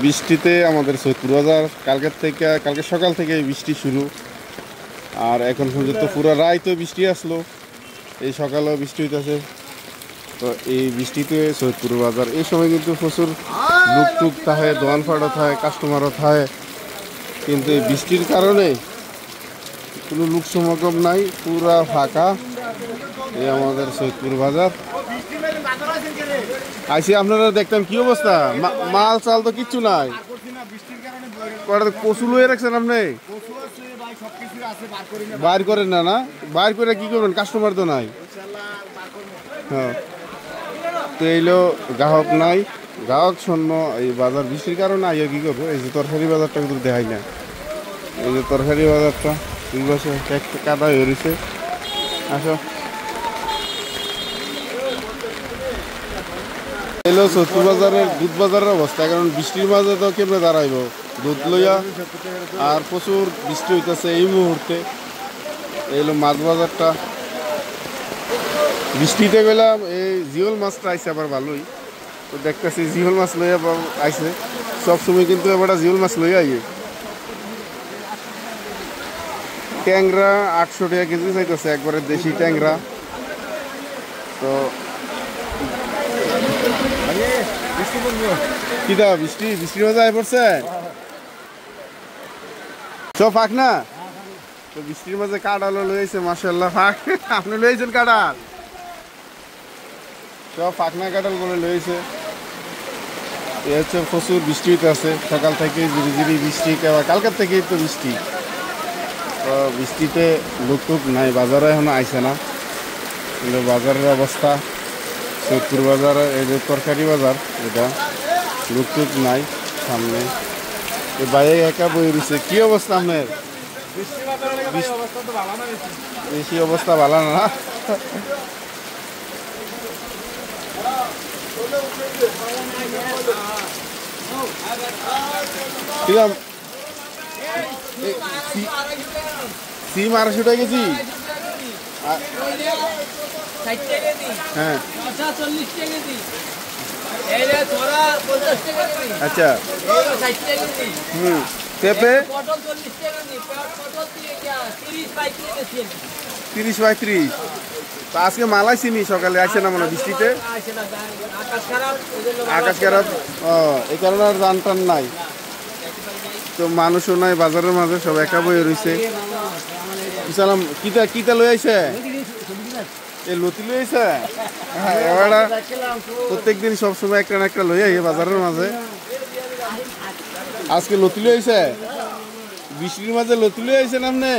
বৃষ্টিতে আমাদের সৈয়দপুর বাজার কালকে সকাল থেকে বৃষ্টি শুরু, আর এখন পর্যন্ত পুরো রাত তো বৃষ্টি আসলো, এই সকালেও বৃষ্টি হইতেছে। তো এই বৃষ্টিতে সৈয়দপুর বাজার এই সময় কিন্তু প্রচুর লুক টুক থাকে, দোকান ফাটও থাকে, কাস্টমারও থাকে, কিন্তু এই বৃষ্টির কারণে কোনো লোক সমাগম নাই, পুরা ফাঁকা। এই আমাদের সৈয়দপুর বাজার আইসি, আপনারা দেখতাম কি অবস্থা, মাল চাল তো কিচ্ছু নাই। কচু লয়ে রাখছেন আপনি, বাইর করেন না? না বাইর করে কি করবেন, কাস্টমার তো নাই। হ্যাঁ, তো এইলো গ্রাহক নাই, গ্রাহক শূন্য। এই বাজার বৃষ্টির কারণে আইয়া কি করবো, এই যে তরকারি বাজারটা কিন্তু দেখাই না, এই যে তরকারি বাজারটা দুই বছর কাদা হয়ে রয়েছে। আসো, এলো সৈয়দপুর বাজারের দুধ বাজারের অবস্থা, কারণ বৃষ্টির মাঝে তো কেমনে দাঁড়াইব দুধ লইয়া, আর প্রচুর বৃষ্টি হইতেছে এই মুহূর্তে। এলো মাছ বাজারটা, বৃষ্টিতে গেলাম। এই জিওল মাছটা আইসে আবার ভালোই, তো দেখতেছি জিওল মাছ লইয়া আইসে, সবসময় কিন্তু এবার জিওল মাছ লইয়া আইয়ে। ট্যাংরা 800 টাকা কেজি চাইতেছে, একবারে দেশি ট্যাংরা। তো কিটা বৃষ্টির মজা আয় পড়ছে, সব ফাঁক না। তো বৃষ্টির মাঝে কাঁঠালও লইছে, মাশাআল্লাহ ফাঁক। আপনি লইছেন কাঁঠাল, সব ফাঁকনা কাঁঠাল বলে লইছে। এ হচ্ছে প্রচুর বৃষ্টি হইতে আছে সকাল থেকে, ঝিরি ঝিরি বৃষ্টি, কালকার থেকেই তো বৃষ্টি। তো বৃষ্টিতে লোক টুক নাই, বাজারে এখনো আইসে না। কিন্তু বাজারের অবস্থা সৈয়দপুর বাজারে, এই যে তরকারি বাজার, এটা লোক টুক নাই সামনে। এই বাইরে একা বই রয়েছে। কি অবস্থা আপনার? বেশি অবস্থা ভালো না। সিম 800 টাকা কেজি। হ্যাঁ, আচ্ছা। পেঁপে 30-35। তো আজকে মালাই চিনি সকালে আসে না, মানে বৃষ্টিতে আকাশ খারাপ, এই কারণে আর জান টান নাই। তো মানুষও নাই বাজারের মাঝে, সব একা বই রয়েছে। সালাম, কিতা লই আইছে? এই লতি লই আইছে। এবার প্রত্যেকদিন সবসময় একটা না একটা লই আইছে বাজারের মাঝে। আজকে লতি লই আইছে, বৃষ্টির মাঝে লতি লই আইছেন আপনি?